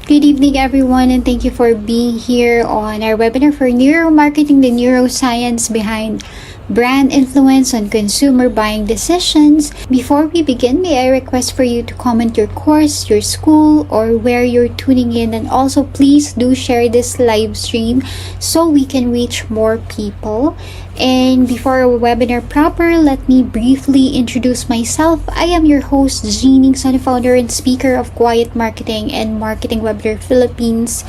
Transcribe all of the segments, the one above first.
Good evening, everyone, and thank you for being here on our webinar for Neuromarketing, the Neuroscience behind brand influence on consumer buying decisions. Before we begin, may I request for you to comment your course, your school, or where you're tuning in, and also please do share this live stream so we can reach more people. And before our webinar proper, let me briefly introduce myself. I am your host, Jeannie, son, founder and speaker of Quiet Marketing and Marketing Webinar Philippines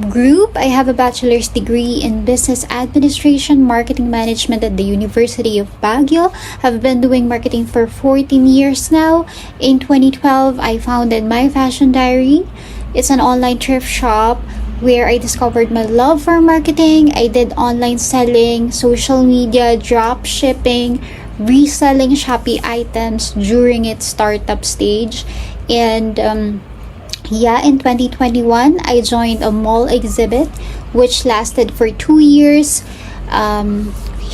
group. I have a bachelor's degree in business administration, marketing management at the University of Baguio. I've been doing marketing for 14 years now. In 2012, I founded My Fashion Diary. It's an online thrift shop where I discovered my love for marketing. I did online selling, social media, drop shipping, reselling Shopee items during its startup stage. And in 2021, I joined a mall exhibit which lasted for 2 years.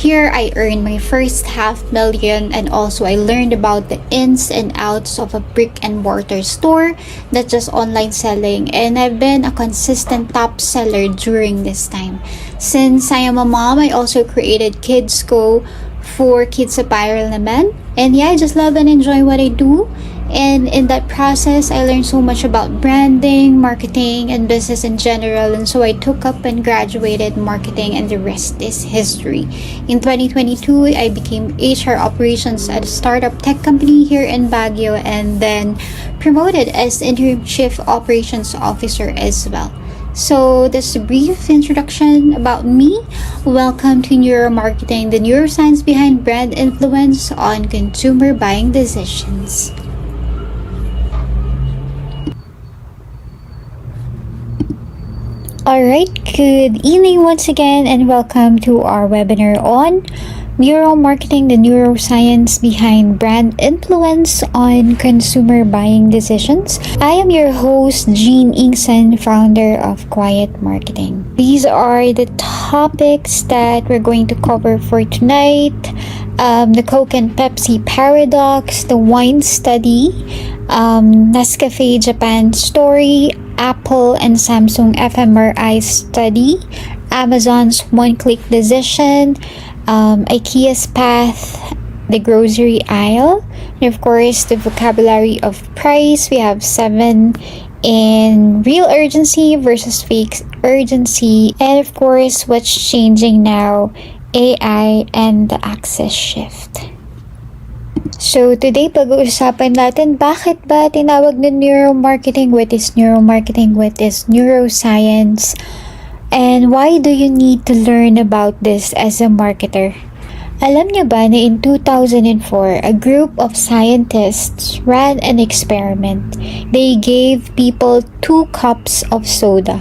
Here I earned my first $500,000, and also I learned about the ins and outs of a brick and mortar store, not just online selling, and I've been a consistent top seller during this time. Since I am a mom, I also created Kids Go for kids apparel naman. And I just love and enjoy what I do. And in that process, I learned so much about branding, marketing, and business in general. And so I took up and graduated marketing, and the rest is history. In 2022, I became HR operations at a startup tech company here in Baguio, and then promoted as interim chief operations officer as well. So that's a brief introduction about me. Welcome to Neuromarketing, the neuroscience behind brand influence on consumer buying decisions. Alright, good evening once again, and welcome to our webinar on Neuromarketing, the neuroscience behind brand influence on consumer buying decisions. I am your host, Jean Ingson, founder of Quiet Marketing. These are the topics that we're going to cover for tonight. The Coke and Pepsi paradox, the wine study, Nescafe Japan story, Apple and Samsung fMRI study, Amazon's one-click decision, IKEA's path, the grocery aisle, and of course the vocabulary of price. We have 7 in real urgency versus fake urgency, and of course what's changing now, AI and the access shift. So today, pag-uusapan natin bakit ba tinawag na neuromarketing, what is neuromarketing, what is neuroscience, and why do you need to learn about this as a marketer? Alam niyo ba na in 2004, a group of scientists ran an experiment. They gave people 2 cups of soda.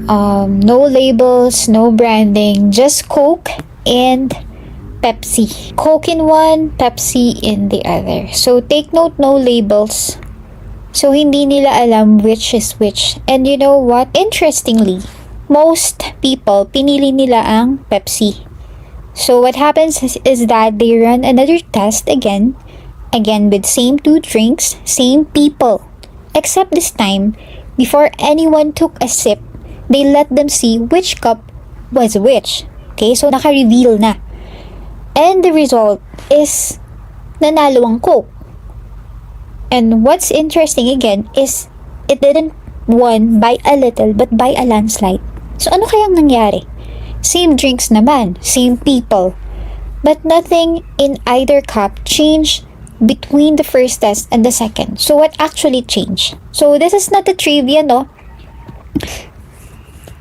No labels, no branding, just Coke and Pepsi. Coke in one, Pepsi in the other. So take note, no labels. So hindi nila alam which is which. And you know what? Interestingly, most people pinili nila ang Pepsi. So what happens is that they run another test again with same 2 drinks, same people. Except this time, before anyone took a sip, they let them see which cup was which. Okay, so naka-reveal na. And the result is nanalo ang Coke. And what's interesting again is it didn't won by a little but by a landslide. So ano kayang nangyari? Same drinks naman, same people, but nothing in either cup changed between the first test and the second. So what actually changed? So this is not a trivia, no?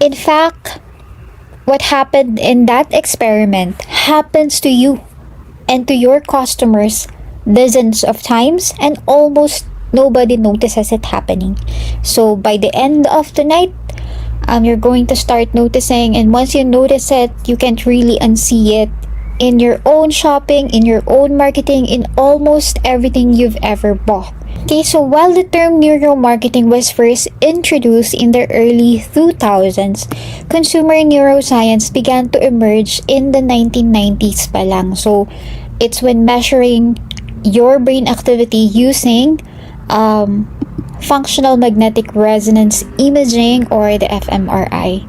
In fact, what happened in that experiment happens to you and to your customers dozens of times, and almost nobody notices it happening. So by the end of the night, you're going to start noticing, and once you notice it, you can't really unsee it in your own shopping, in your own marketing, in almost everything you've ever bought. Okay, so while the term neuromarketing was first introduced in the early 2000s, consumer neuroscience began to emerge in the 1990s pa lang. So it's when measuring your brain activity using functional magnetic resonance imaging, or the fMRI.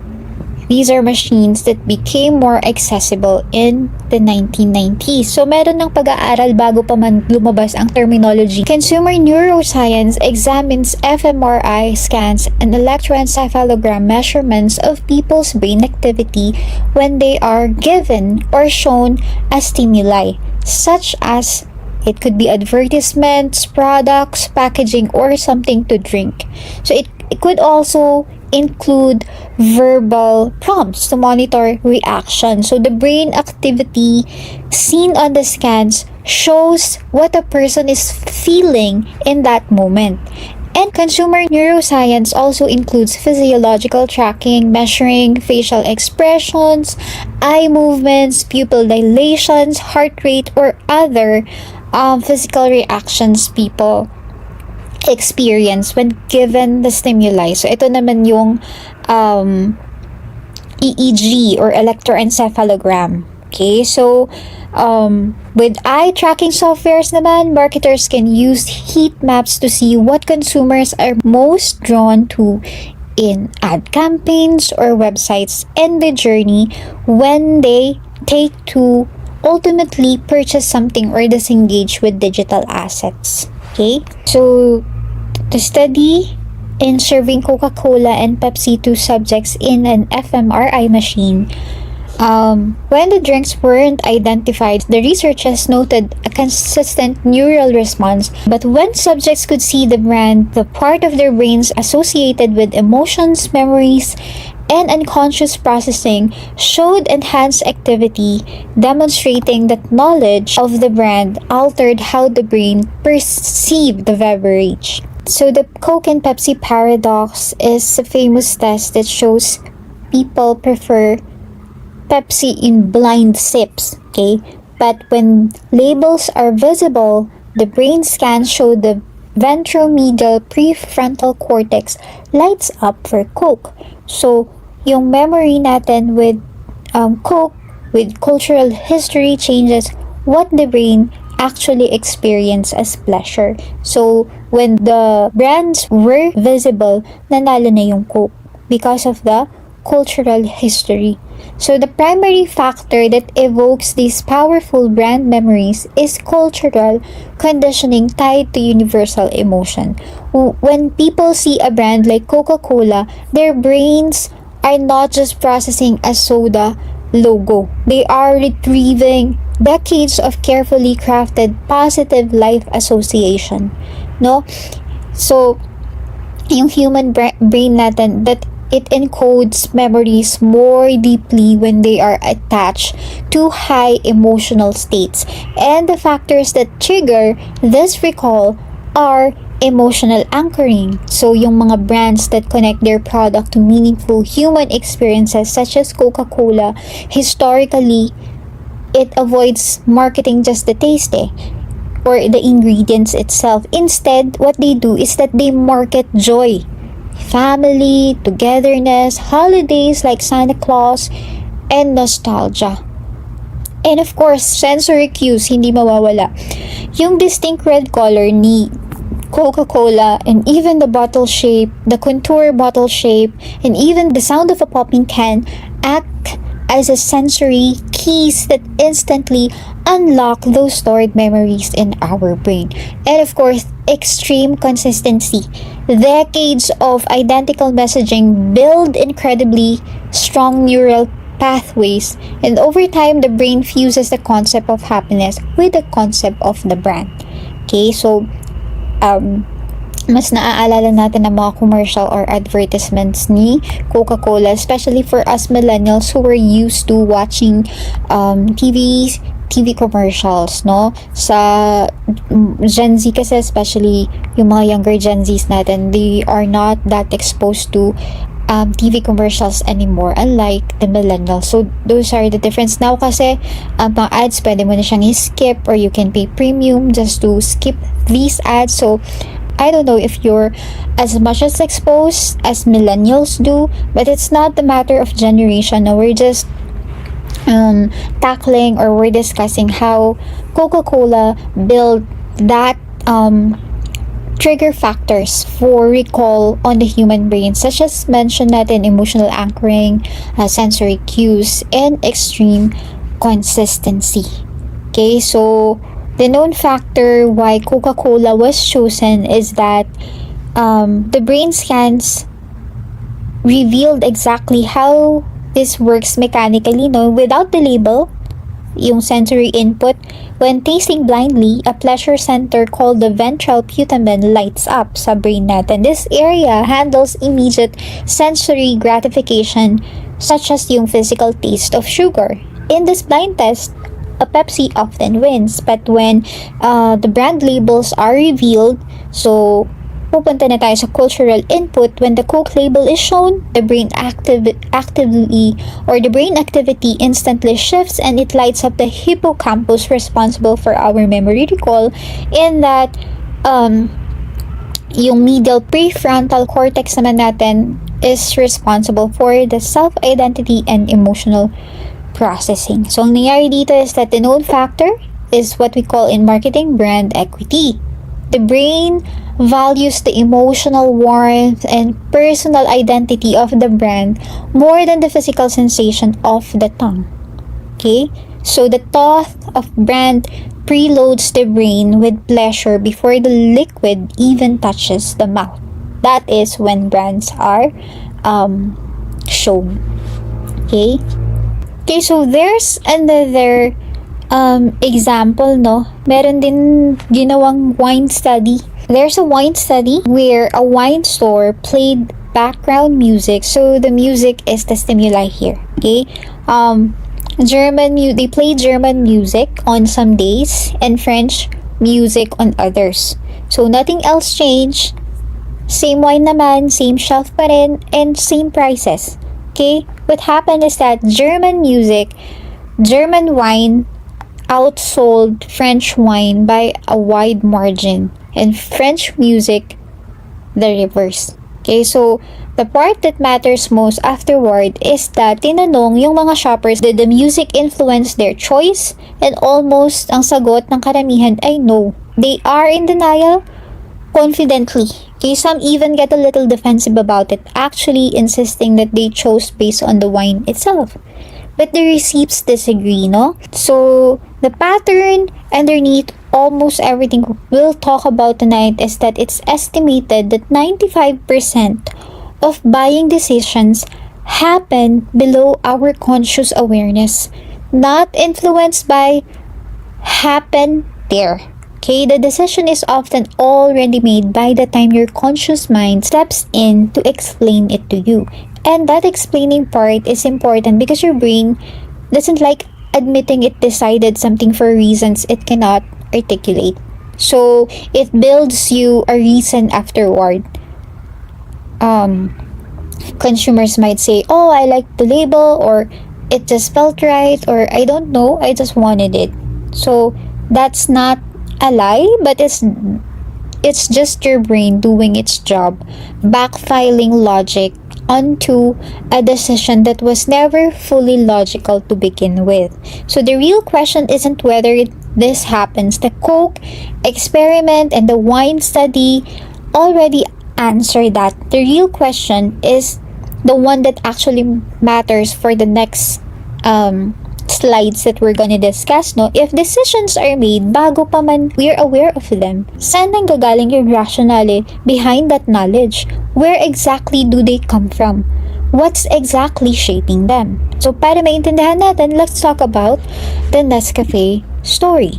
These are machines that became more accessible in the 1990s. So meron ng pag-aaral bago pa man lumabas ang terminology. Consumer neuroscience examines fMRI scans and electroencephalogram measurements of people's brain activity when they are given or shown a stimuli, such as it could be advertisements, products, packaging, or something to drink. So it could also include verbal prompts to monitor reaction. So the brain activity seen on the scans shows what a person is feeling in that moment. And consumer neuroscience also includes physiological tracking, measuring facial expressions, eye movements, pupil dilations, heart rate, or other physical reactions people experience when given the stimuli. So ito naman yung EEG or electroencephalogram. Okay, so with eye tracking softwares naman, marketers can use heat maps to see what consumers are most drawn to in ad campaigns or websites, and the journey when they take to ultimately purchase something or disengage with digital assets. Okay, so the study in serving Coca-Cola and Pepsi to subjects in an fMRI machine, when the drinks weren't identified, the researchers noted a consistent neural response. But when subjects could see the brand, the part of their brains associated with emotions, memories, and unconscious processing showed enhanced activity, demonstrating that knowledge of the brand altered how the brain perceived the beverage. So the Coke and Pepsi paradox is a famous test that shows people prefer Pepsi in blind sips, okay? But when labels are visible, the brain scans show the ventromedial prefrontal cortex lights up for Coke. So, yung memory natin with Coke, with cultural history changes what the brain actually experience as pleasure. So, when the brands were visible, nanalo na yung Coke because of the cultural history. So, the primary factor that evokes these powerful brand memories is cultural conditioning tied to universal emotion. When people see a brand like Coca-Cola, their brains are not just processing a soda logo. They are retrieving decades of carefully crafted positive life association. No? So, yung human brain natin, that it encodes memories more deeply when they are attached to high emotional states. And the factors that trigger this recall are emotional anchoring. So, yung mga brands that connect their product to meaningful human experiences such as Coca-Cola, historically, it avoids marketing just the taste or the ingredients itself. Instead, what they do is that they market joy, family, togetherness, holidays like Santa Claus, and nostalgia. And of course, sensory cues, hindi mawawala. Yung distinct red color ni Coca-Cola, and even the bottle shape, the contour bottle shape, and even the sound of a popping can act as a sensory keys that instantly unlock those stored memories in our brain. And of course, extreme consistency. Decades of identical messaging build incredibly strong neural pathways, and over time, the brain fuses the concept of happiness with the concept of the brand. Okay, so mas naaalala natin ang mga commercial or advertisements ni Coca-Cola, especially for us millennials who were used to watching TV commercials, no? Sa Gen Z kasi, especially yung mga younger Gen Zs natin, they are not that exposed to TV commercials anymore, unlike the millennials. So, those are the difference. Now kasi, mga ads, pwede mo na siyang skip, or you can pay premium just to skip these ads. So, I don't know if you're as much as exposed as millennials do, but it's not the matter of generation. No, we're just tackling, or we're discussing how Coca-Cola built that trigger factors for recall on the human brain, such as mentioned natin, emotional anchoring, sensory cues, and extreme consistency. Okay, so the known factor why Coca-Cola was chosen is that the brain scans revealed exactly how this works mechanically, no, without the label, yung sensory input. When tasting blindly, a pleasure center called the ventral putamen lights up sa brain natin. This area handles immediate sensory gratification, such as yung physical taste of sugar. In this blind test, a Pepsi often wins, but when the brand labels are revealed, so pupunta na tayo sa cultural input. When the Coke label is shown, the brain activity instantly shifts, and it lights up the hippocampus responsible for our memory recall, in that yung medial prefrontal cortex naman natin is responsible for the self-identity and emotional processing. So ang nangyari dito is that the known factor is what we call in marketing brand equity. The brain values the emotional warmth and personal identity of the brand more than the physical sensation of the tongue. Okay? So the thought of brand preloads the brain with pleasure before the liquid even touches the mouth. That is when brands are shown. Okay? Okay, so there's another example, no? Meron din ginawang wine study. There's a wine study where a wine store played background music. So the music is the stimuli here. Okay? They play German music on some days and French music on others. So nothing else changed. Same wine naman, same shelf pa rin, and same prices. Okay? What happened is that German wine outsold French wine by a wide margin, and French music the reverse. Okay, so the part that matters most afterward is that tinanong yung mga shoppers, did the music influence their choice? And almost ang sagot ng karamihan ay no. They are in denial confidently. Okay, some even get a little defensive about it, actually insisting that they chose based on the wine itself. But the receipts disagree, no? So, the pattern underneath almost everything we'll talk about tonight is that it's estimated that 95% of buying decisions happen below our conscious awareness, not influenced by happen there. Okay, the decision is often already made by the time your conscious mind steps in to explain it to you. And that explaining part is important because your brain doesn't like admitting it decided something for reasons it cannot articulate. So, it builds you a reason afterward. Consumers might say, oh, I like the label, or it just felt right, or I don't know, I just wanted it. So, that's not a lie, but it's just your brain doing its job, backfiling logic onto a decision that was never fully logical to begin with. So the real question isn't whether this happens. The Coke experiment and the wine study already answer that. The real question is the one that actually matters for the next slides that we're gonna discuss, no? If decisions are made bago pa man we're aware of them, saan nang gagaling yung rationale behind that knowledge? Where exactly do they come from? What's exactly shaping them? So para maintindihan natin, let's talk about the Nescafe story.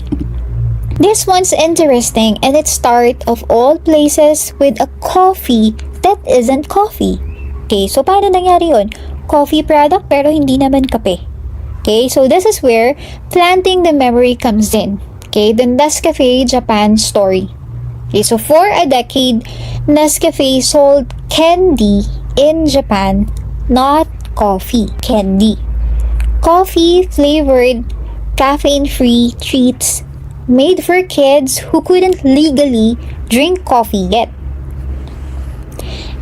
This one's interesting, and it starts of all places with a coffee that isn't coffee. Okay, so paano nangyari yun? Coffee product pero hindi naman kape. Okay, so this is where planting the memory comes in. Okay, the Nescafe Japan story. Okay, so for a decade, Nescafe sold candy in Japan, not coffee, candy. Coffee flavored, caffeine-free treats made for kids who couldn't legally drink coffee yet.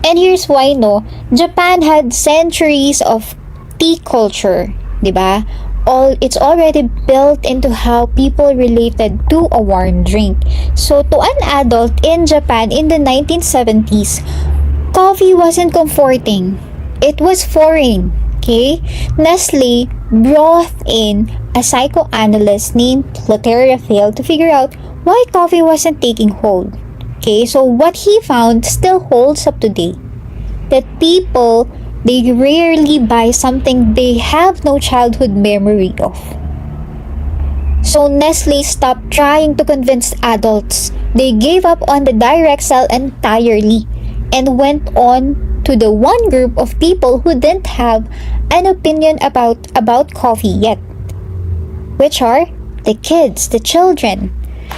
And here's why, no? Japan had centuries of tea culture. Diba? it's already built into how people related to a warm drink. So to an adult in Japan in the 1970s, coffee wasn't comforting. It was foreign. Okay? Nestle brought in a psychoanalyst named Raphael to figure out why coffee wasn't taking hold. Okay, so what he found still holds up today. That people, they rarely buy something they have no childhood memory of. So Nestle stopped trying to convince adults. They gave up on the direct sell entirely and went on to the one group of people who didn't have an opinion about coffee yet, which are the kids, the children.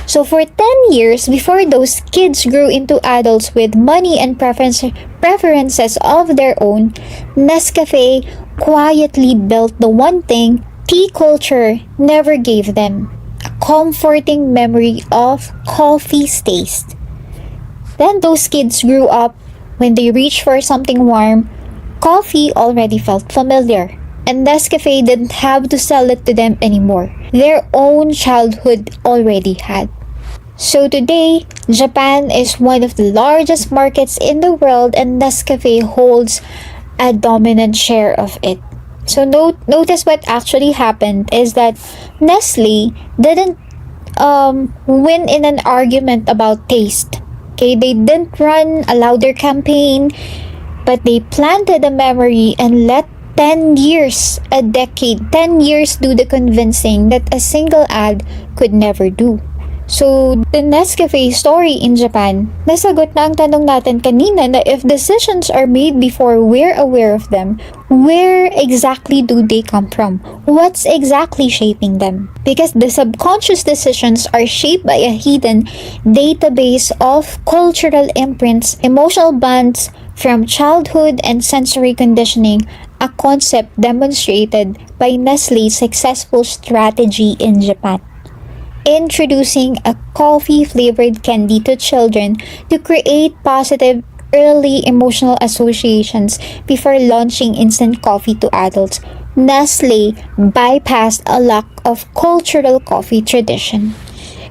So for 10 years before those kids grew into adults with money and preferences of their own, Nescafe quietly built the one thing tea culture never gave them: a comforting memory of coffee's taste. Then those kids grew up. When they reached for something warm, coffee already felt familiar, and Nescafe didn't have to sell it to them anymore. Their own childhood already had. So today, Japan is one of the largest markets in the world, and Nescafe holds a dominant share of it. So notice what actually happened is that Nestle didn't win in an argument about taste. Okay, they didn't run a louder campaign, but they planted a memory and let 10 years, a decade, 10 years do the convincing that a single ad could never do. So, the Nescafe story in Japan, nasagot na ang tanong natin kanina na if decisions are made before we're aware of them, where exactly do they come from? What's exactly shaping them? Because the subconscious decisions are shaped by a hidden database of cultural imprints, emotional bonds from childhood and sensory conditioning, a concept demonstrated by Nestle's successful strategy in Japan. Introducing a coffee-flavored candy to children to create positive early emotional associations before launching instant coffee to adults, Nestle bypassed a lack of cultural coffee tradition.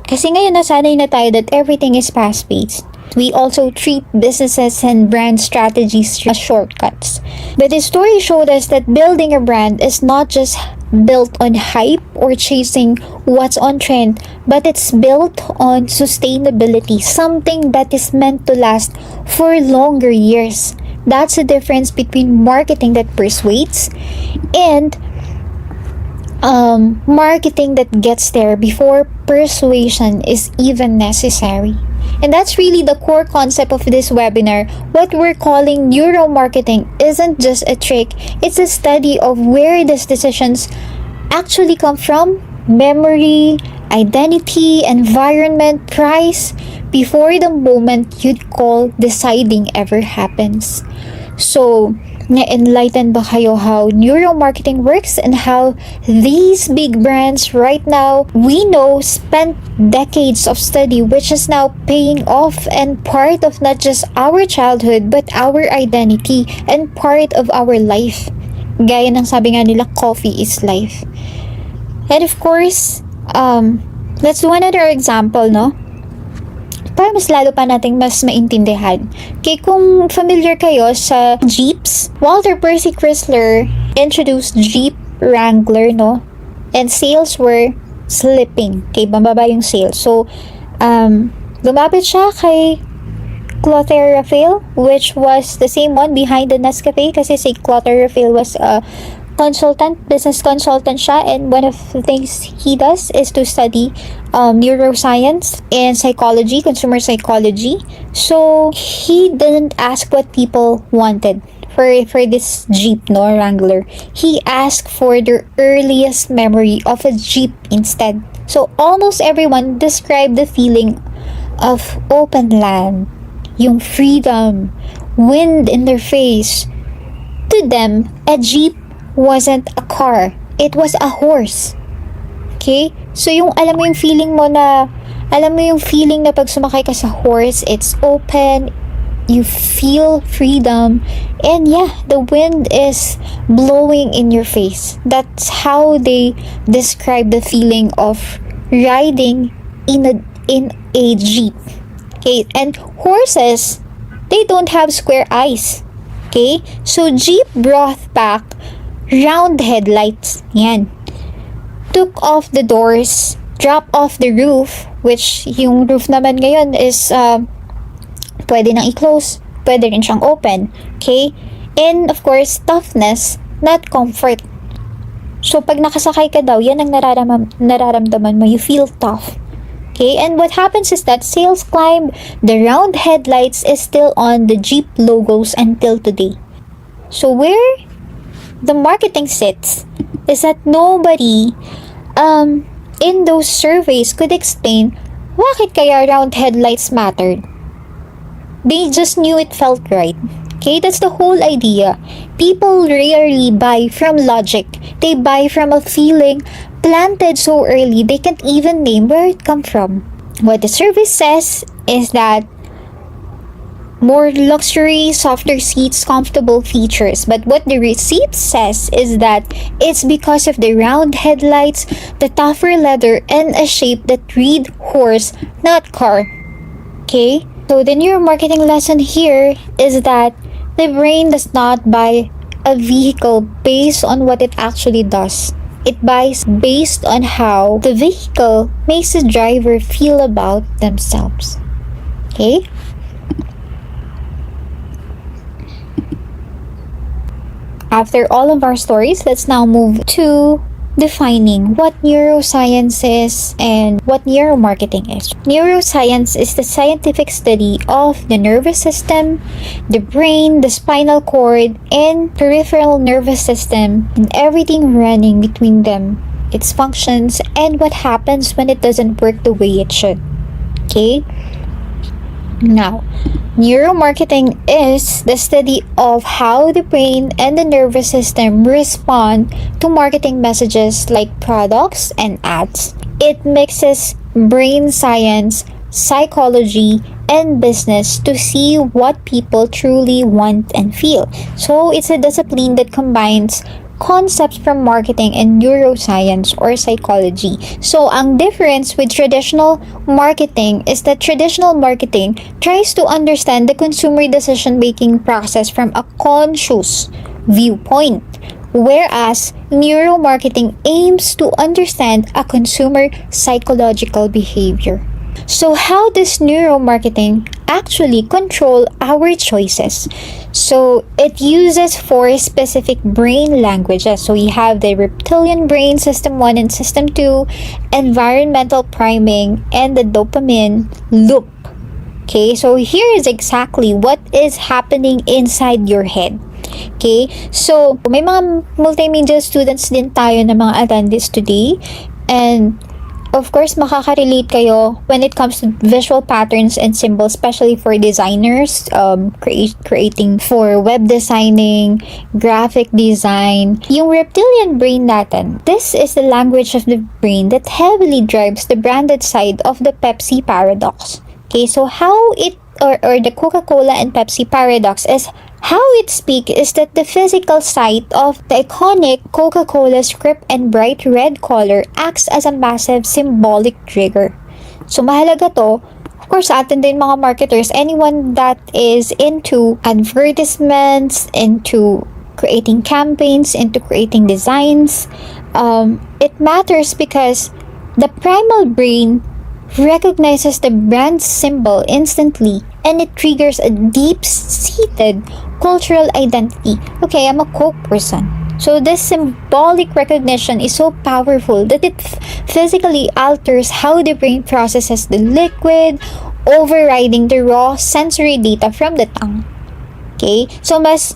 Kasi ngayon nasanay na tayo that everything is fast-paced. We also treat businesses and brand strategies as shortcuts. But the story showed us that building a brand is not just built on hype or chasing what's on trend, but it's built on sustainability, something that is meant to last for longer years. That's the difference between marketing that persuades and marketing that gets there before persuasion is even necessary. And that's really the core concept of this webinar. What we're calling neuromarketing isn't just a trick, it's a study of where these decisions actually come from: memory, identity, environment, price, before the moment you'd call deciding ever happens. So, na-enlighten ba kayo how neuromarketing works and how these big brands right now, we know, spent decades of study which is now paying off and part of not just our childhood but our identity and part of our life. Gaya ng sabi nga nila, coffee is life. And of course, let's do another example, no? Para mas lalo pa nating mas maintindihan. Okay, kung familiar kayo sa Jeeps, Walter Percy Chrysler introduced Jeep Wrangler, no? And sales were slipping. Okay, bumaba yung sales. So, lumapit siya kay Raphael, which was the same one behind the Nescafe, kasi si Raphael was a business consultant siya, and one of the things he does is to study neuroscience and psychology, consumer psychology. So he didn't ask what people wanted for this Jeep, no, Wrangler. He asked for their earliest memory of a Jeep instead. So almost everyone described the feeling of open land, yung freedom, wind in their face. To them, a Jeep wasn't a car, it was a horse. Okay? So yung alam mo yung feeling na pag sumakay ka sa horse, it's open, you feel freedom, and yeah, the wind is blowing in your face. That's how they describe the feeling of riding in a jeep. Okay, and horses, they don't have square eyes. Okay, so jeep brought back round headlights. Yan. Took off the doors, drop off the roof, which yung roof naman ngayon is pwede nang i-close, pwede rin siyang open. Okay? And of course, toughness, not comfort. So pag nakasakay ka daw, yan ang nararamdaman mo. You feel tough. Okay? And what happens is that sales climb, the round headlights is still on the Jeep logos until today. So where the marketing sits is that nobody in those surveys could explain bakit kaya round headlights mattered. They just knew it felt right. Okay, that's the whole idea. People rarely buy from logic. They buy from a feeling planted so early they can't even name where it come from. What the survey says is that more luxury, softer seats, comfortable features. But what the receipt says is that it's because of the round headlights, the tougher leather, and a shape that read horse, not car. Okay? So the neuromarketing lesson here is that the brain does not buy a vehicle based on what it actually does. It buys based on how the vehicle makes the driver feel about themselves. Okay? After all of our stories, let's now move to defining what neuroscience is and what neuromarketing is. Neuroscience is the scientific study of the nervous system, the brain, the spinal cord, and peripheral nervous system, and everything running between them, its functions, and what happens when it doesn't work the way it should. Okay? Now, neuromarketing is the study of how the brain and the nervous system respond to marketing messages like products and ads. It mixes brain science, psychology, and business to see what people truly want and feel. So, it's a discipline that combines concepts from marketing and neuroscience or psychology. So, ang difference with traditional marketing is that traditional marketing tries to understand the consumer decision-making process from a conscious viewpoint, whereas neuromarketing aims to understand a consumer psychological behavior. So, how does neuromarketing actually control our choices? So, it uses 4 specific brain languages. So, we have the reptilian brain, system 1 and system 2, environmental priming, and the dopamine loop. Okay, so here is exactly what is happening inside your head. Okay, so may mga multimedia students din tayo na mga attendees today, and of course, makaka-relate kayo when it comes to visual patterns and symbols, especially for designers, creating for web designing, graphic design. Yung reptilian brain natin, this is the language of the brain that heavily drives the branded side of the Pepsi paradox. Okay, so how it, or the Coca-Cola and Pepsi paradox is how it speaks is that the physical sight of the iconic Coca-Cola script and bright red color acts as a massive symbolic trigger. So, mahalaga to. Of course, atin din mga marketers, anyone that is into advertisements, into creating campaigns, into creating designs, it matters because the primal brain recognizes the brand symbol instantly, and it triggers a deep-seated cultural identity. Okay, I'm a Coke person. So this symbolic recognition is so powerful that it physically alters how the brain processes the liquid, overriding the raw sensory data from the tongue. Okay? So mas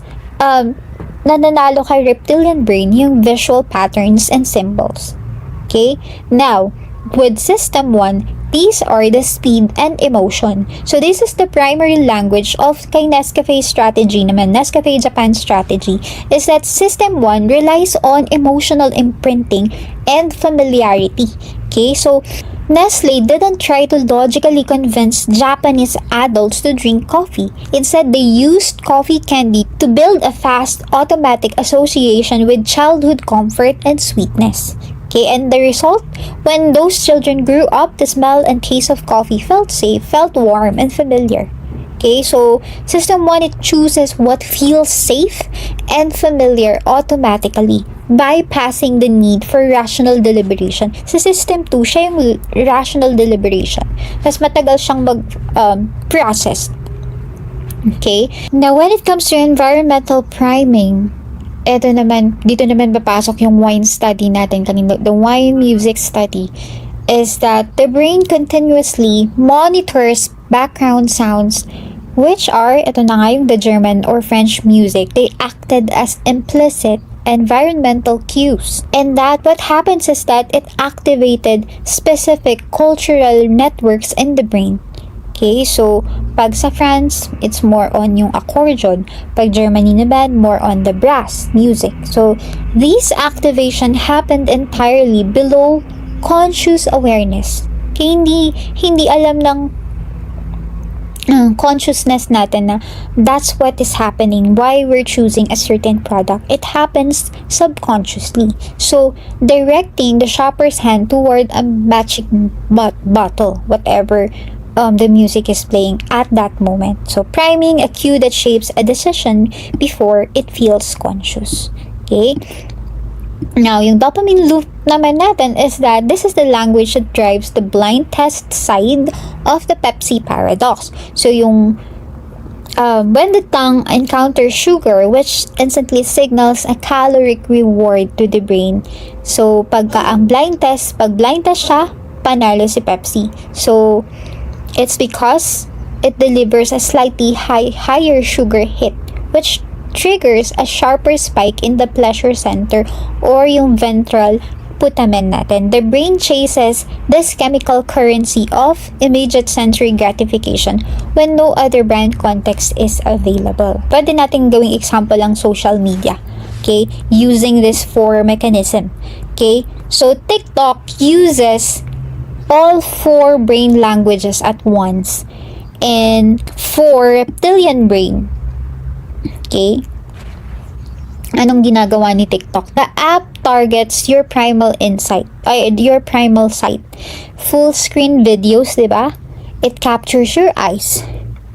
nananalo kay reptilian brain yung visual patterns and symbols. Okay? Now, with system 1, These are the speed and emotion. So this is the primary language of kay Nescafe strategy naman. Nescafe Japan strategy is that System 1 relies on emotional imprinting and familiarity. Okay, so Nestle didn't try to logically convince Japanese adults to drink coffee. Instead, they used coffee candy to build a fast, automatic association with childhood comfort and sweetness. Okay, and the result? When those children grew up, the smell and taste of coffee felt safe, felt warm, and familiar. Okay, so System 1, it chooses what feels safe and familiar automatically, bypassing the need for rational deliberation. Sa System 2, siya yung rational deliberation. Mas matagal siyang mag-process. Okay? Now, when it comes to environmental priming, dito naman papasok yung wine study natin kanina. The wine music study is that the brain continuously monitors background sounds which are, ito na nga yung the German or French music. They acted as implicit environmental cues. And that what happens is that it activated specific cultural networks in the brain. Okay, so pag sa France, it's more on yung accordion. Pag Germany naman, more on the brass music. So these activation happened entirely below conscious awareness. Okay, hindi alam ng consciousness natin na that's what is happening, why we're choosing a certain product. It happens subconsciously. So, directing the shopper's hand toward a matching bottle, whatever the music is playing at that moment. So, priming a cue that shapes a decision before it feels conscious. Okay? Now, yung dopamine loop naman natin is that this is the language that drives the blind test side of the Pepsi paradox. So, yung when the tongue encounters sugar, which instantly signals a caloric reward to the brain. So, pag blind test siya, panalo si Pepsi. So, it's because it delivers a slightly higher sugar hit, which triggers a sharper spike in the pleasure center or yung ventral putamen natin. The brain chases this chemical currency of immediate sensory gratification when no other brand context is available. Pwede natin gawing example ang social media. Okay? Using this 4 mechanism. Okay? So, TikTok uses all 4 brain languages at once and for reptilian brain. Okay? Anong ginagawa ni TikTok? The app targets your primal your primal sight. Full screen videos, di ba? It captures your eyes.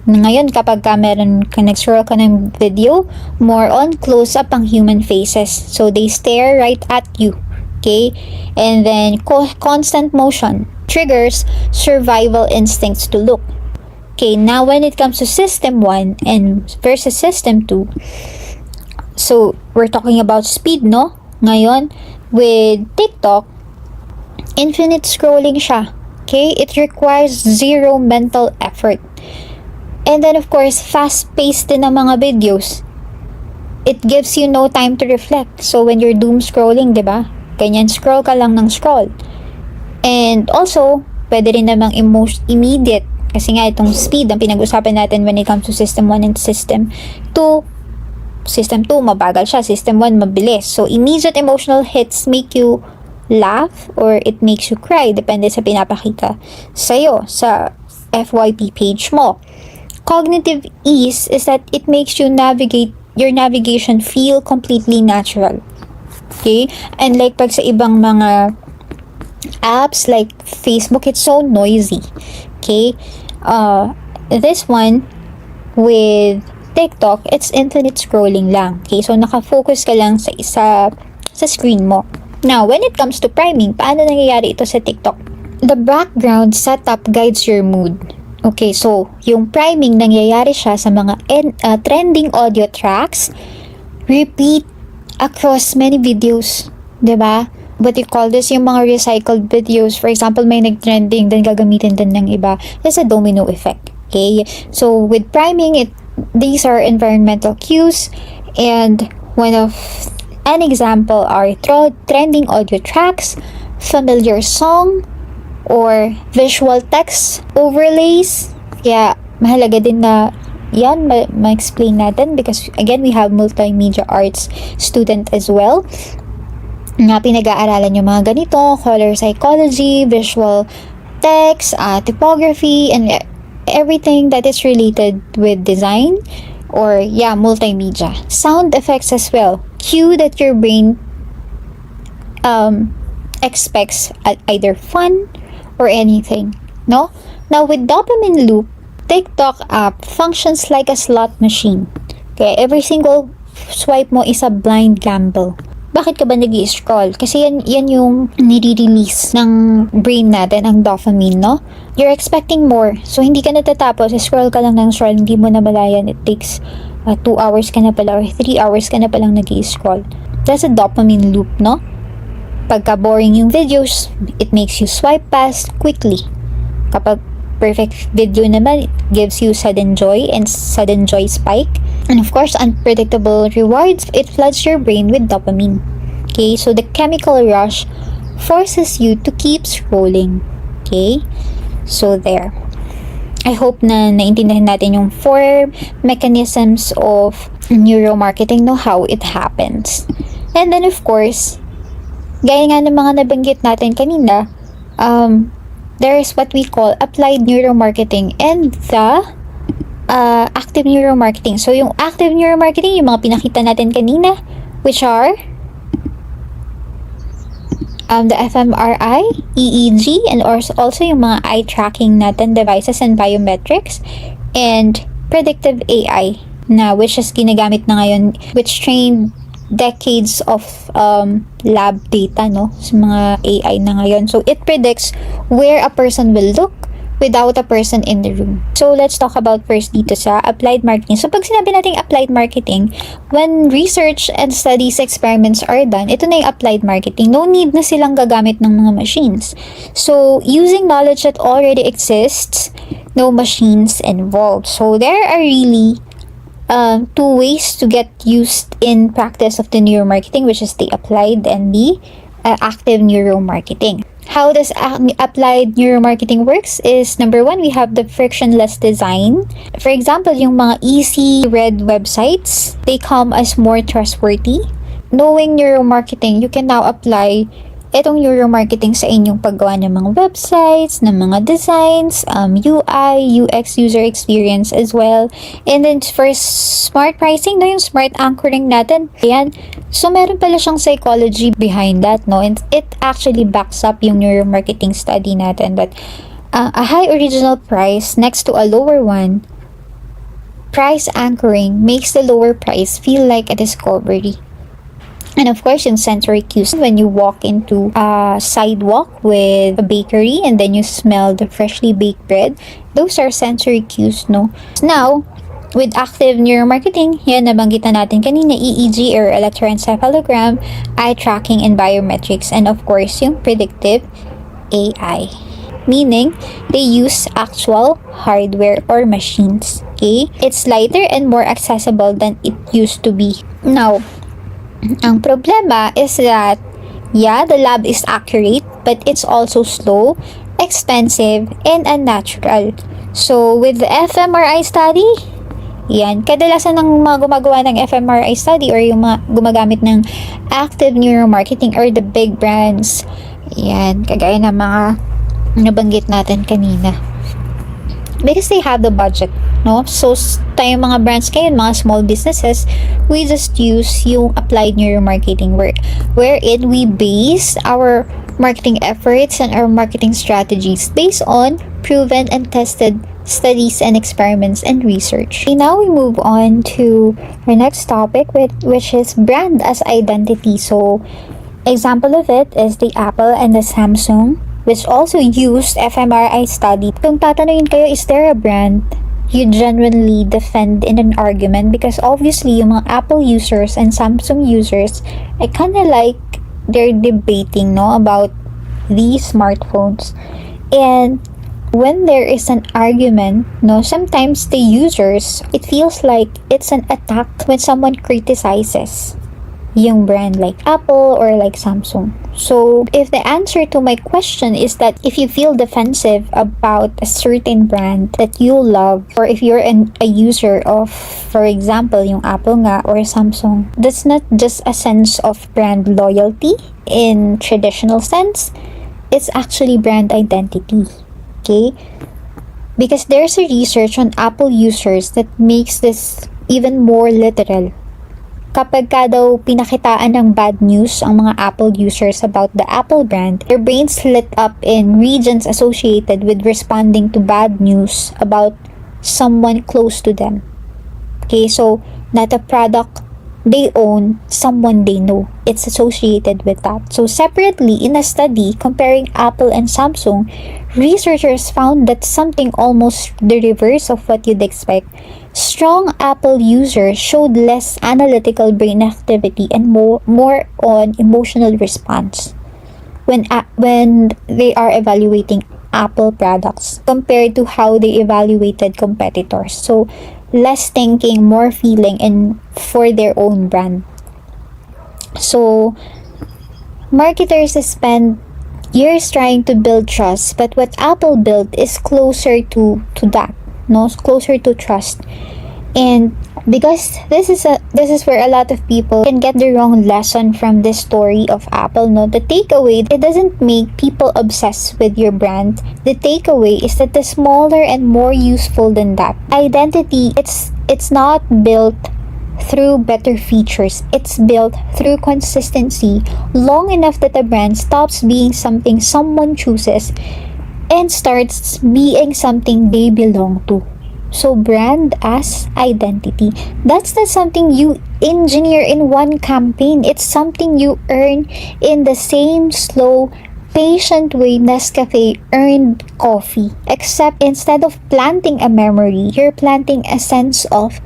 Ngayon, kapag nag-scroll ka ng video, more on close-up ang human faces. So, they stare right at you. Okay? And then, constant motion triggers survival instincts to look. Okay, now when it comes to System 1 and versus System 2, so we're talking about speed, no? Ngayon, with TikTok, infinite scrolling siya. Okay, it requires zero mental effort. And then of course, fast-paced din ang mga videos. It gives you no time to reflect. So when you're doom scrolling, di ba? Ganyan, scroll ka lang ng scroll. And also, pwede rin namang immediate. Kasi nga, itong speed ang pinag-usapan natin when it comes to System 1 and System 2. System 2, mabagal siya. System 1, mabilis. So, immediate emotional hits make you laugh or it makes you cry. Depende sa pinapakita sa'yo, sa FYP page mo. Cognitive ease is that it makes your navigation feel completely natural. Okay? And like pag sa ibang mga apps like Facebook, it's so noisy. Okay? This one with TikTok, it's infinite scrolling lang. Okay? So, nakafocus ka lang sa screen mo. Now, when it comes to priming, paano nangyayari ito sa TikTok? The background setup guides your mood. Okay, so, yung priming nangyayari siya sa mga trending audio tracks, repeat across many videos. Diba? What you call this, yung mga recycled videos. For example, may nag-trending, then gagamitin din ng iba. There's a domino effect. Okay? So, with priming, these are environmental cues, and an example are trending audio tracks, familiar song, or visual text overlays. Kaya mahalaga din na yan ma-explain natin because again, we have multimedia arts student as well na pinag-aaralan yung mga ganito, color psychology, visual text, typography, and everything that is related with design or multimedia. Sound effects as well. Cue that your brain expects either fun or anything, no? Now with dopamine loop, TikTok app functions like a slot machine. Okay, every single swipe mo is a blind gamble. Bakit ka ba nag-i-scroll? Kasi yan yung nire-release ng brain natin, ang dopamine, no? You're expecting more. So, hindi ka natatapos. Scroll ka lang ng scroll. Hindi mo na malayan. It takes 2 hours ka na pala or 3 hours ka na palang nag-i-scroll. That's a dopamine loop, no? Pagka boring yung videos, it makes you swipe past quickly. Kapag perfect video naman, it gives you sudden joy and sudden joy spike. And of course, unpredictable rewards, it floods your brain with dopamine. Okay, so the chemical rush forces you to keep scrolling. Okay, so there. I hope na naintindihan natin yung 4 mechanisms of neuromarketing, know how it happens. And then of course, gaya nga ng mga nabanggit natin kanina, there is what we call applied neuromarketing and the active neuromarketing. So, yung active neuromarketing, yung mga pinakita natin kanina, which are the fMRI, EEG, and also yung mga eye tracking natin devices and biometrics, and predictive AI, na which is ginagamit na ngayon, which trained decades of lab data, no, sa mga AI na ngayon. So it predicts where a person will look without a person in the room. So let's talk about first dito sa applied marketing. So pag sinabi natin applied marketing, when research and studies experiments are done, ito na yung applied marketing. No need na silang gagamit ng mga machines. So using knowledge that already exists, no machines involved. So there are really 2 ways to get used in practice of the neuromarketing, which is the applied and the active neuromarketing. How does applied neuromarketing works is, number 1, we have the frictionless design. For example, yung mga easy read websites, they come as more trustworthy. Knowing neuromarketing, you can now apply itong neuromarketing sa inyong paggawa ng mga websites, ng mga designs, UI, UX, user experience as well. And then for smart pricing, no, yung smart anchoring natin, ayan. So, meron pala siyang psychology behind that, no? And it actually backs up yung neuromarketing study natin that a high original price next to a lower one, price anchoring makes the lower price feel like a discovery. And of course, yung sensory cues. When you walk into a sidewalk with a bakery and then you smell the freshly baked bread, those are sensory cues, no? Now, with active neuromarketing, yan nabanggitan natin kanina, EEG or electroencephalogram, eye tracking and biometrics, and of course, yung predictive AI. Meaning, they use actual hardware or machines. Okay? It's lighter and more accessible than it used to be. Now, ang problema is that, the lab is accurate, but it's also slow, expensive, and unnatural. So, with the fMRI study, yan, kadalasan ng mga gumagawa ng fMRI study or yung mga gumagamit ng active neuromarketing or the big brands, yan, kagaya ng mga nabanggit natin kanina. Because they have the budget, no? So, tayong mga brands ngayon, mga small businesses, we just use yung applied neuromarketing work, wherein we base our marketing efforts and our marketing strategies based on proven and tested studies and experiments and research. Okay, now we move on to our next topic, which is brand as identity. So, example of it is the Apple and the Samsung, which also used fMRI study. Kung tatanungin kayo, is there a brand you genuinely defend in an argument? Because obviously, yung mga Apple users and Samsung users, I kinda like they're debating, no, about these smartphones. And when there is an argument, no, sometimes the users, it feels like it's an attack when someone criticizes yung brand like Apple or like Samsung. So, if the answer to my question is that if you feel defensive about a certain brand that you love, or if you're a user of, for example, yung Apple nga or Samsung, that's not just a sense of brand loyalty in traditional sense. It's actually brand identity. Okay? Because there's a research on Apple users that makes this even more literal. Kapag ka daw pinakitaan ng bad news ang mga Apple users about the Apple brand, their brains lit up in regions associated with responding to bad news about someone close to them. Okay, so not a product they own, someone they know. It's associated with that. So separately, in a study comparing Apple and Samsung, researchers found that something almost the reverse of what you'd expect. Strong Apple users showed less analytical brain activity and more on emotional response when they are evaluating Apple products compared to how they evaluated competitors. So, less thinking, more feeling, and for their own brand. So, marketers spend years trying to build trust, but what Apple built is closer to that, no, closer to trust. And because this is where a lot of people can get the wrong lesson from this story of Apple, no, the takeaway, it doesn't make people obsessed with your brand. The takeaway is that the smaller and more useful than that identity, it's not built through better features. It's built through consistency long enough that a brand stops being something someone chooses and starts being something they belong to. So brand as identity, that's not something you engineer in one campaign. It's something you earn in the same slow, patient way Nescafe earned coffee. Except instead of planting a memory, you're planting a sense of,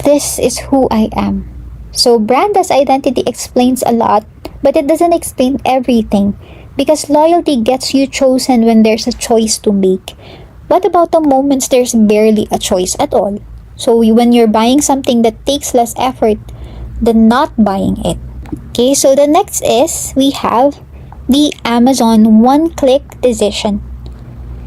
this is who I am. So brand as identity explains a lot, but it doesn't explain everything, because loyalty gets you chosen when there's a choice to make. What about the moments there's barely a choice at all? So when you're buying something that takes less effort than not buying it. Okay, so the next is we have the Amazon one-click decision.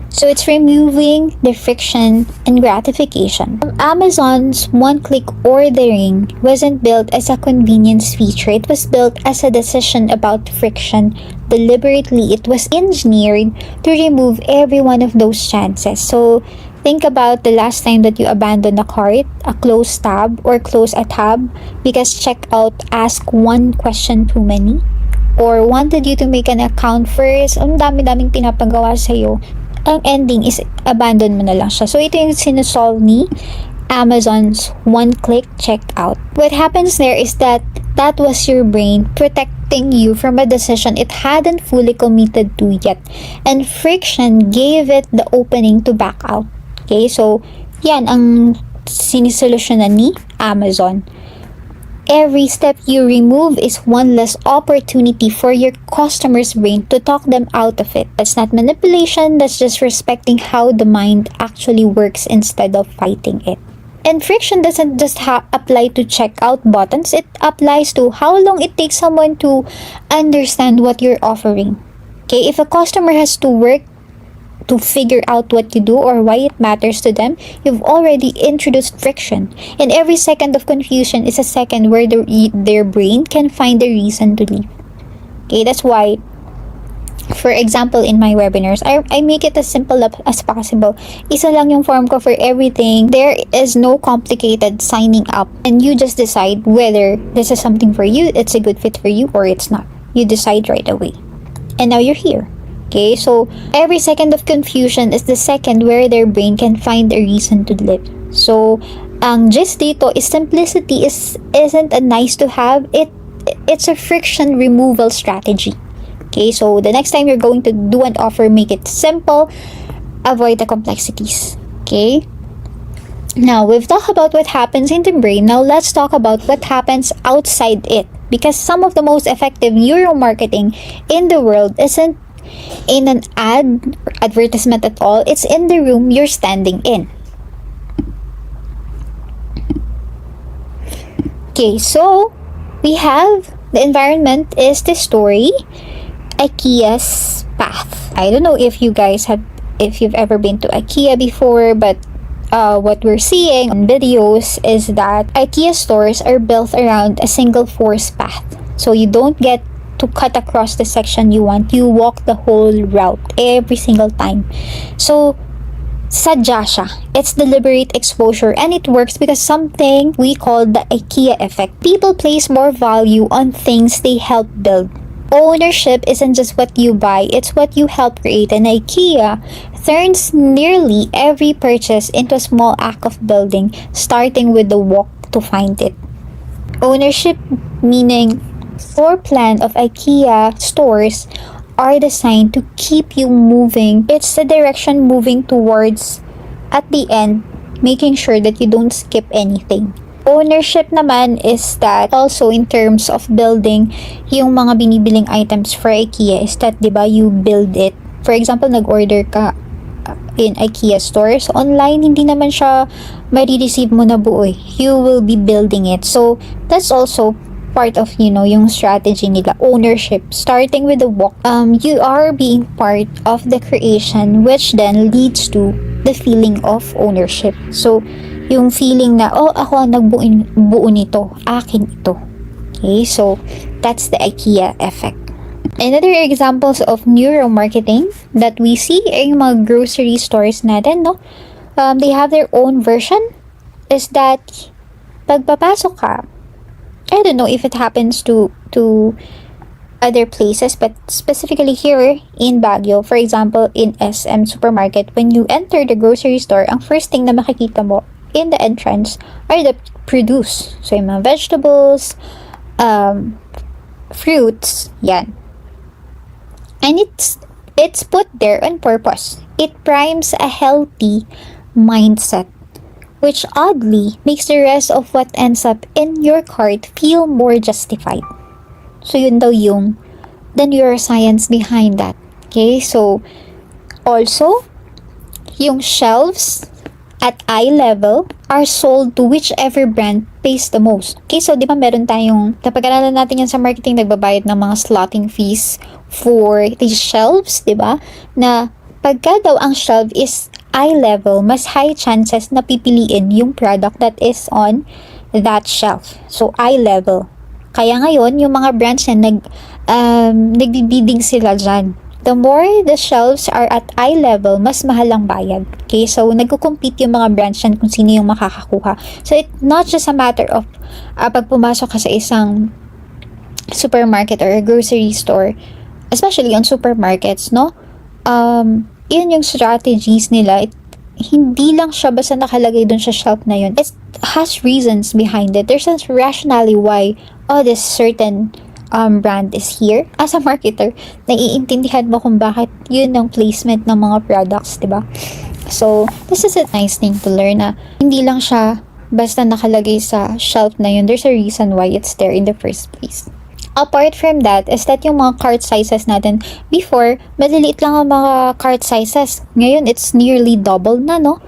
So it's removing the friction and gratification. Amazon's one-click ordering wasn't built as a convenience feature. It was built as a decision about friction. Deliberately, it was engineered to remove every one of those chances. So think about the last time that you abandoned a cart, a close tab, or close a tab because checkout asked one question too many, or wanted you to make an account first. Ang dami-daming pinapagawa sa'yo. Ang ending is abandon mo na lang siya. So ito yung sinosolve ni Amazon's one-click checkout. What happens there is that was your brain protecting you from a decision it hadn't fully committed to yet. And friction gave it the opening to back out. Okay, so yan ang sinisolusyonan ni Amazon. Every step you remove is one less opportunity for your customer's brain to talk them out of it. That's not manipulation, that's just respecting how the mind actually works instead of fighting it. And friction doesn't just apply to checkout buttons, it applies to how long it takes someone to understand what you're offering. Okay, if a customer has to work to figure out what you do or why it matters to them, you've already introduced friction. And every second of confusion is a second where their brain can find a reason to leave. Okay, that's why, for example, in my webinars, I make it as simple as possible. Isa lang yung form ko for everything. There is no complicated signing up. And you just decide whether this is something for you, it's a good fit for you, or it's not. You decide right away. And now you're here. Okay, so every second of confusion is the second where their brain can find a reason to live. So, ang gist dito is simplicity isn't a nice to have, it's a friction removal strategy. Okay, so the next time you're going to do an offer, make it simple, avoid the complexities. Okay, now we've talked about what happens in the brain. Now let's talk about what happens outside it, because some of the most effective neuromarketing in the world isn't in an advertisement at all. It's in the room you're standing in. Okay, so we have The environment is the story, IKEA's path. I don't know if you've ever been to IKEA before, but what we're seeing on videos is that IKEA stores are built around a single force path. So you don't get to cut across the section you want. You walk the whole route every single time. So sadya siya. It's deliberate exposure, and it works because something we call the IKEA effect. People place more value on things they help build. Ownership isn't just what you buy, it's what you help create. And IKEA turns nearly every purchase into a small act of building, starting with the walk to find it. Ownership, meaning floor plan of IKEA stores are designed to keep you moving. It's the direction moving towards at the end, making sure that you don't skip anything. Ownership naman is that also in terms of building yung mga binibiling items for IKEA is that, di ba, you build it. For example, nag-order ka in IKEA stores. Online, hindi naman siya marireceive mo na buo eh. You will be building it. So, that's also part of, yung strategy nila. Ownership. Starting with the walk. You are being part of the creation, which then leads to the feeling of ownership. So, yung feeling na, ako ang nagbuo nito, akin ito. Okay, so that's the IKEA effect. Another examples of neuromarketing that we see in mga grocery stores natin, no? They have their own version, is that pagpapasok ka, I don't know if it happens to other places, but specifically here in Baguio, for example, in SM Supermarket, when you enter the grocery store, ang first thing na makikita mo in the entrance are the produce. So, yung mga vegetables, fruits, yan. And it's put there on purpose. It primes a healthy mindset, which oddly makes the rest of what ends up in your cart feel more justified. So, yun daw yung the neuroscience behind that. Okay, so also, yung shelves at eye level are sold to whichever brand pays the most. Okay, so di ba meron tayong, napag-aralan natin yan sa marketing, nagbabayad ng mga slotting fees for the shelves, di ba? Na pagka daw ang shelf is eye level, mas high chances na pipiliin yung product that is on that shelf. So, eye level. Kaya ngayon, yung mga brands na nagbibidding sila dyan. The more the shelves are at eye level, mas mahal ang bayad. Okay, so nagko-compete yung mga brands yan kung sino yung makakakuha. So it's not just a matter of pag pumasok ka sa isang supermarket or a grocery store, especially on supermarkets, no? Yun yung strategies nila. Hindi lang siya basta nakalagay dun sa shelf na yun. It has reasons behind it. There's a rationale why this certain brand is here. As a marketer, naiintindihan mo kung bakit yun ang placement ng mga products, diba? So, this is a nice thing to learn na hindi lang siya basta nakalagay sa shelf na yun. There's a reason why it's there in the first place. Apart from that, is that yung mga cart sizes natin, before, maliliit lang ang mga cart sizes. Ngayon, it's nearly double na, no?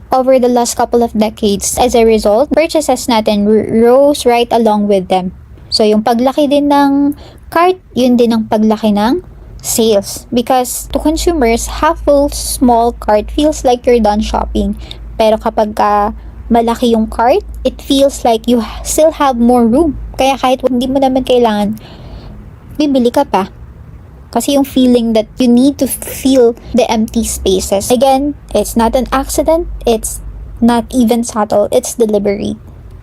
Over the last couple of decades. As a result, purchases natin rose right along with them. So, yung paglaki din ng cart, yun din ang paglaki ng sales. Because to consumers, half full small cart feels like you're done shopping. Pero kapag malaki yung cart, it feels like you still have more room. Kaya kahit hindi mo naman kailangan, bibili ka pa. Kasi yung feeling that you need to fill the empty spaces. Again, it's not an accident. It's not even subtle. It's deliberate.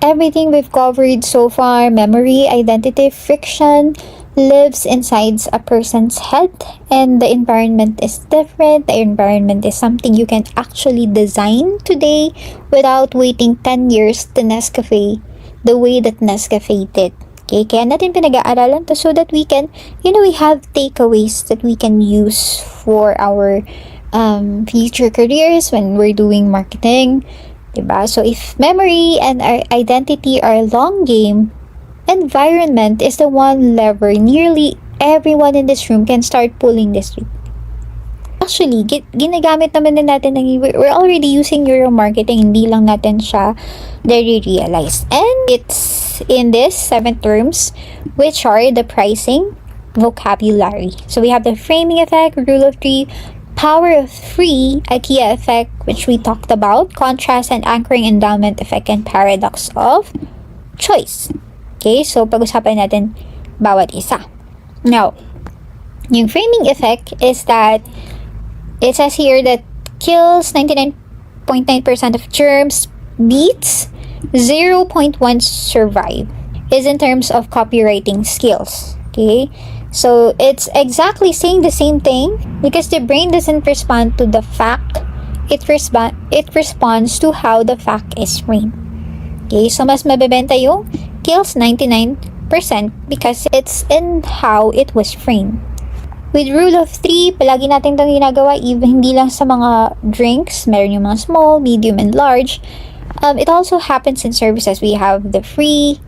Everything we've covered so far, memory, identity, friction, lives inside a person's head, and the environment is different. The environment is something you can actually design today without waiting 10 years to Nescafe the way that Nescafe did. Okay, kaya natin pinag-aaralan to so that we can, we have takeaways that we can use for our future careers when we're doing marketing. Diba? So, if memory and our identity are a long game, environment is the one lever nearly everyone in this room can start pulling this week. Actually, ginagamit naman din natin we're already using neuromarketing, hindi lang natin siya nare-realize. And it's is in this 7 terms, which are the pricing vocabulary. So we have the framing effect, rule of 3, power of 3, IKEA effect, which we talked about, contrast and anchoring endowment effect, and paradox of choice. Okay, so pag-usapan natin bawat isa. Now, yung framing effect is that it says here that kills 99.9% of germs, beats 0.1 survive, is in terms of copywriting skills. Okay, so it's exactly saying the same thing because the brain doesn't respond to the fact, it responds to how the fact is framed. Okay, so mas mabebenta yung kills 99% because it's in how it was framed. With rule of 3, palagi natin itong ginagawa, even hindi lang sa mga drinks, meron yung mga small, medium, and large. It also happens in services. We have the free,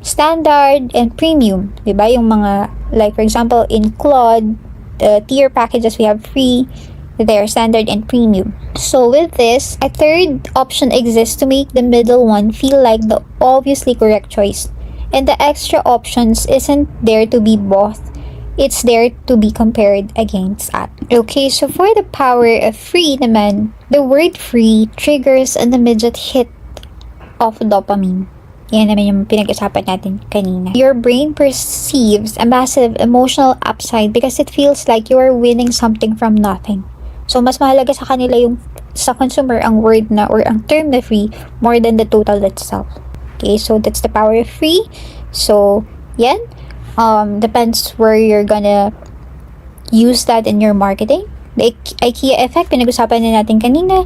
standard, and premium. Diba? Yung mga, like for example, in Claude, the tier packages, we have free, there, standard, and premium. So with this, a third option exists to make the middle one feel like the obviously correct choice. And the extra options isn't there to be bought. It's there to be compared against at. Okay, so for the power of free naman, the word free triggers an immediate hit of dopamine. Yan naman yung pinag-usapan natin kanina. Your brain perceives a massive emotional upside because it feels like you are winning something from nothing. So, mas mahalaga sa kanila yung sa consumer ang word na or ang term na free more than the total itself. Okay, so that's the power of free. So, yan. Depends where you're gonna use that in your marketing. The IKEA effect, pinag-usapan na natin kanina.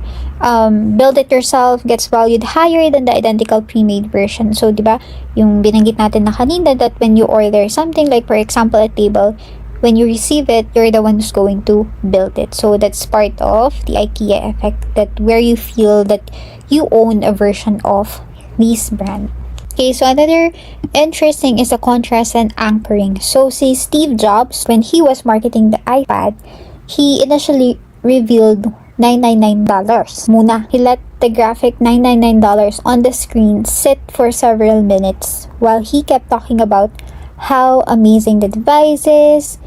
Build it yourself gets valued higher than the identical pre-made version. So, di ba, yung binanggit natin na kanina that when you order something, like for example, a table, when you receive it, you're the one who's going to build it. So, that's part of the IKEA effect, that where you feel that you own a version of this brand. Okay, so another interesting is the contrast and anchoring. So, see Steve Jobs, when he was marketing the iPad, he initially revealed $999 muna. He let the graphic $999 on the screen sit for several minutes while he kept talking about how amazing the device is.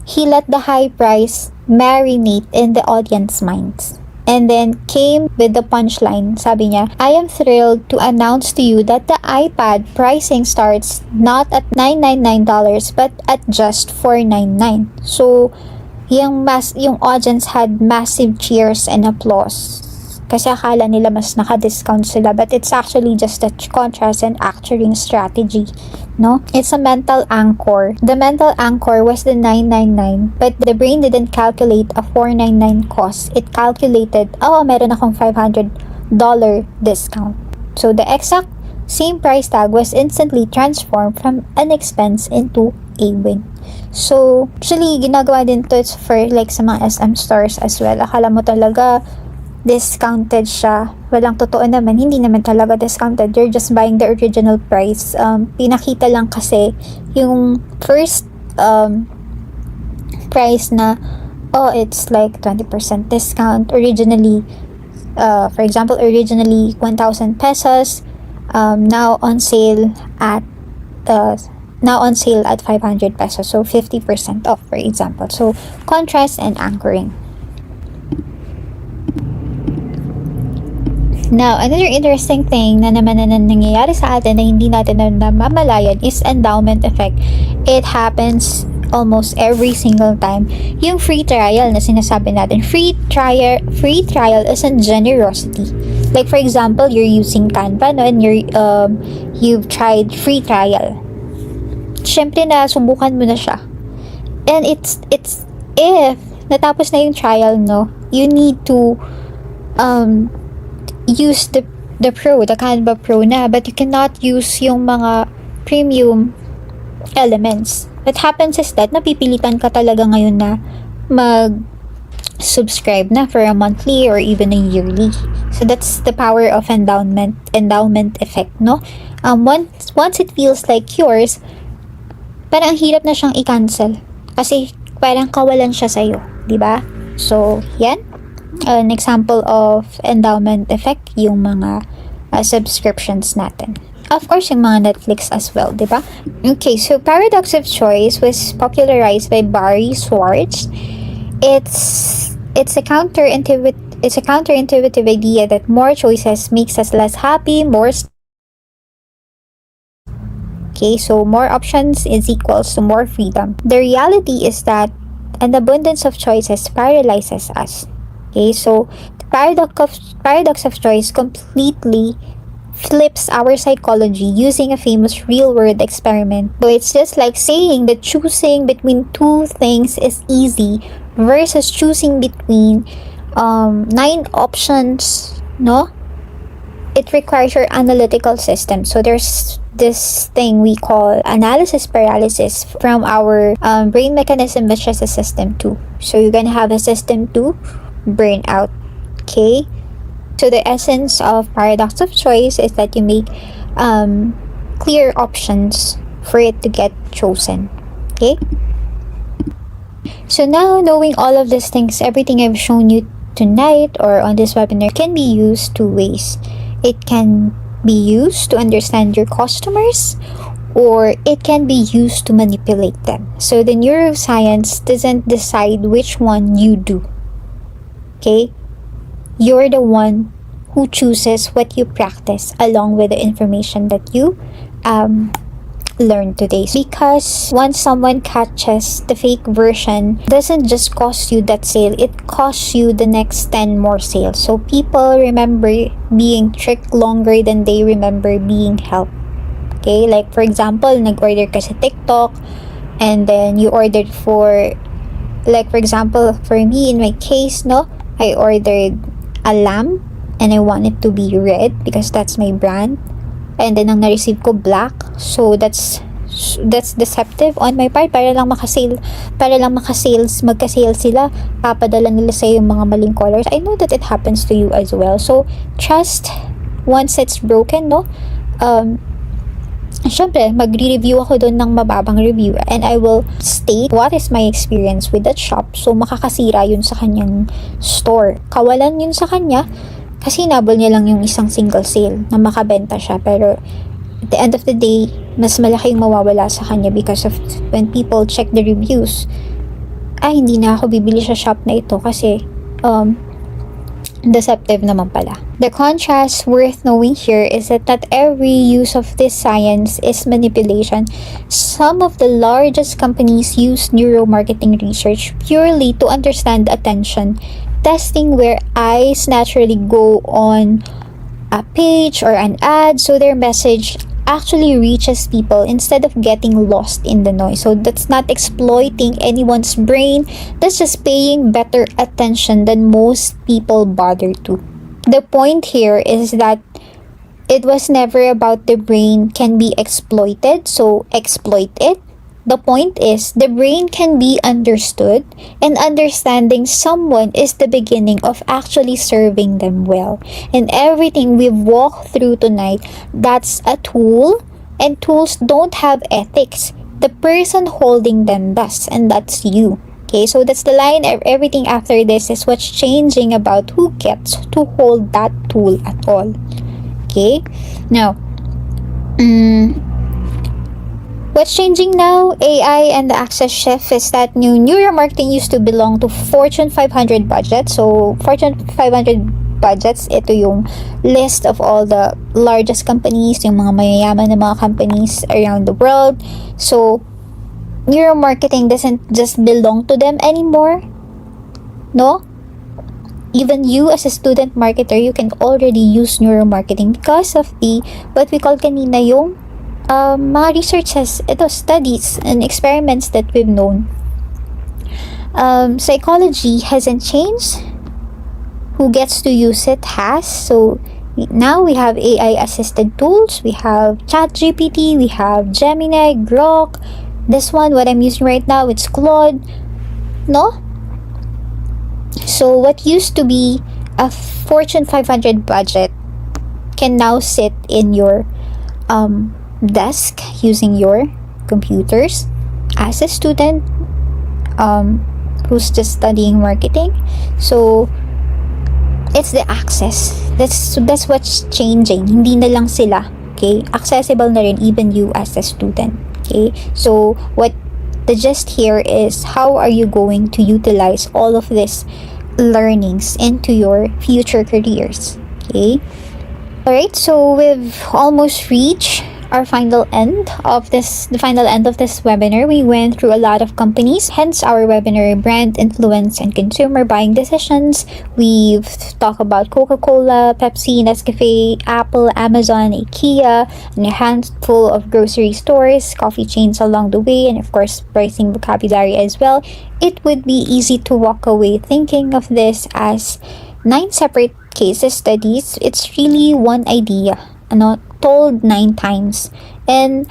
He let the high price marinate in the audience minds. And then came with the punchline. Sabi niya, I am thrilled to announce to you that the iPad pricing starts not at $999 but at just $499. So, yung audience had massive cheers and applause. Kasi akala nila mas naka-discount sila, but it's actually just a contrast and anchoring strategy. No? It's a mental anchor. The mental anchor was the $999, but the brain didn't calculate a $499 cost. It calculated, meron akong $500 discount. So the exact same price tag was instantly transformed from an expense into a win. So, actually, ginagawa din to for like sa mga SM stores as well. Akala mo talaga discounted siya. Walang totoo naman. Hindi naman talaga discounted. You're just buying the original price. Pinakita lang kasi yung first price na, it's like 20% discount. Originally, for example, originally 1,000 pesos. Now on sale at 500 pesos. So, 50% off, for example. So, contrast and anchoring. Now, another interesting thing na naman na nangyayari sa atin na hindi natin namamalayan is endowment effect. It happens almost every single time. Yung free trial na sinasabi natin, free trial isn't generosity. Like for example, you're using Canva, no, and you've tried free trial. Syempre na subukan mo na siya. And it's if natapos na yung trial, no, you need to use the Canva Pro na, but you cannot use yung mga premium elements. What happens is that napipilitan ka talaga ngayon na mag-subscribe na for a monthly or even a yearly. So that's the power of endowment effect, no? Once it feels like yours, parang hirap na siyang i-cancel kasi parang kawalan siya sa'yo, di ba? So, yan. An example of endowment effect, yung mga subscriptions natin. Of course, yung mga Netflix as well, di ba? Okay, so paradox of choice was popularized by Barry Schwartz. It's a counterintuitive idea that more choices makes us less happy, okay, so more options is equals to more freedom. The reality is that an abundance of choices paralyzes us. Okay, so the paradox of choice completely flips our psychology using a famous real-world experiment. So it's just like saying that choosing between two things is easy versus choosing between 9 options, no? It requires your analytical system. So there's this thing we call analysis paralysis from our brain mechanism, which is a system 2. So you're gonna have a system 2 burnout. Okay? So the essence of paradox of choice is that you make clear options for it to get chosen. Okay? So now, knowing all of these things, everything I've shown you tonight or on this webinar can be used two ways. It can be used to understand your customers, or it can be used to manipulate them. So the neuroscience doesn't decide which one you do. Okay? You're the one who chooses what you practice along with the information that you learn today. Because once someone catches the fake version, doesn't just cost you that sale, it costs you the next 10 more sales. So people remember being tricked longer than they remember being helped. Okay, like for example, nag-order ka sa TikTok and then you ordered for, like for example, for me in my case, no, I ordered a lamp and I want it to be red because that's my brand. And then ang na-receive ko black. So that's deceptive on my part para lang magka-sales, magka-sales sila, papadala nila sa yung mga maling colors. I know that it happens to you as well. So trust once it's broken, no? Syempre, magre-review ako doon ng mababang review and I will state what is my experience with that shop. So makakasira yun sa kanyang store. Kawalan yun sa kanya kasi nabol niya lang yung isang single sale na makabenta siya. Pero at the end of the day, mas malaking mawawala sa kanya because of when people check the reviews. Ay, hindi na ako bibili sa shop na ito kasi deceptive naman pala. The contrast worth knowing here is that not every use of this science is manipulation. Some of the largest companies use neuromarketing research purely to understand attention, testing where eyes naturally go on a page or an ad so their message actually reaches people instead of getting lost in the noise. So that's not exploiting anyone's brain, that's just paying better attention than most people bother to. The point here is that it was never about the brain can be exploited, so exploit it. The point is, the brain can be understood, and understanding someone is the beginning of actually serving them well. And everything we've walked through tonight, that's a tool, and tools don't have ethics. The person holding them does, and that's you. Okay, so that's the line. Everything after this is what's changing about who gets to hold that tool at all. Okay, now, what's changing now, AI and the access shift, is that new neuromarketing used to belong to Fortune 500 budgets. So, Fortune 500 budgets, ito yung list of all the largest companies, yung mga mayayaman na mga companies around the world. So, neuromarketing doesn't just belong to them anymore. No? Even you as a student marketer, you can already use neuromarketing because of the, what we call kanina yung mga researches, studies and experiments that we've known. Psychology hasn't changed. Who gets to use it has. So now we have AI assisted tools. We have ChatGPT, we have Gemini, Grok. This one, what I'm using right now, it's Claude. No? So what used to be a Fortune 500 budget can now sit in your desk using your computers as a student who's just studying marketing. So it's the access, that's what's changing. Hindi na lang sila Okay? Accessible na rin even you as a student. Okay? So, what the gist here is, how are you going to utilize all of these learnings into your future careers? Okay? Alright, so we've almost reached our the final end of this webinar. We went through a lot of companies, hence our webinar, brand influence and consumer buying decisions. We've talked about Coca-Cola, Pepsi, Nescafe, Apple, Amazon, IKEA, and a handful of grocery stores, coffee chains along the way, and of course pricing vocabulary as well. It would be easy to walk away thinking of this as 9 separate case studies. It's really one idea, told 9 times. And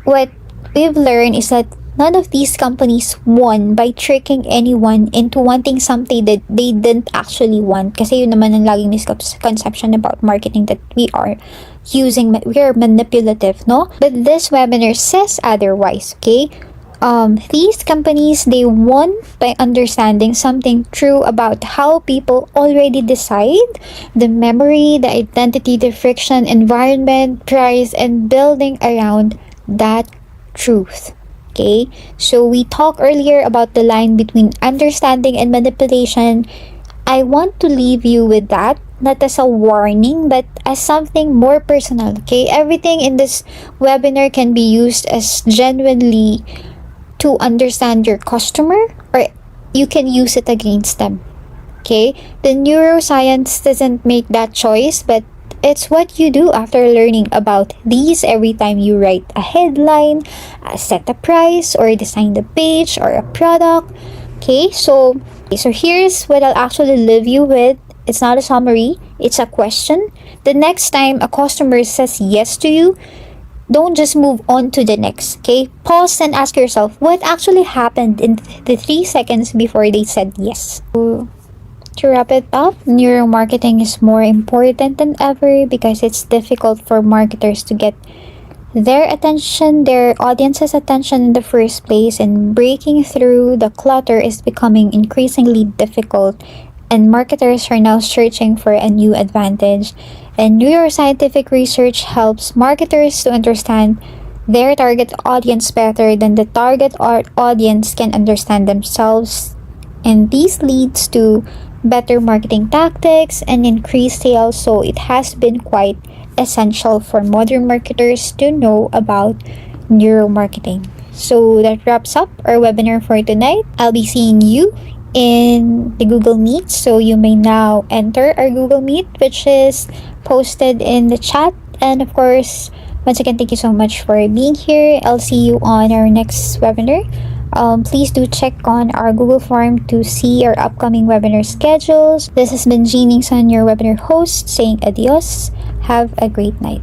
what we've learned is that none of these companies won by tricking anyone into wanting something that they didn't actually want. Kasi yun naman ang laging misconception about marketing, that we are manipulative, no? But this webinar says otherwise, okay? These companies, they won by understanding something true about how people already decide: the memory, the identity, the friction, environment, price, and building around that truth. Okay, so we talked earlier about the line between understanding and manipulation. I want to leave you with that, not as a warning, but as something more personal. Okay, everything in this webinar can be used as genuinely to understand your customer, or you can use it against them. Okay, the neuroscience doesn't make that choice, but it's what you do after learning about these every time you write a headline, set a price, or design the page or a product. Okay, so here's what I'll actually leave you with. It's not a summary, it's a question. The next time a customer says yes to you, don't just move on to the next, okay? Pause and ask yourself, what actually happened in the 3 seconds before they said yes? To wrap it up, neuromarketing is more important than ever because it's difficult for marketers to get their audience's attention in the first place, and breaking through the clutter is becoming increasingly difficult, and marketers are now searching for a new advantage. And neuroscientific research helps marketers to understand their target audience better than the target audience can understand themselves. And this leads to better marketing tactics and increased sales. So it has been quite essential for modern marketers to know about neuromarketing. So that wraps up our webinar for tonight. I'll be seeing you in the Google Meet, so you may now enter our Google Meet, which is posted in the chat. And of course, once again, thank you so much for being here. I'll see you on our next webinar. Please do check on our Google form to see our upcoming webinar schedules. This has been Jeannie Son, your webinar host, saying adios. Have a great night.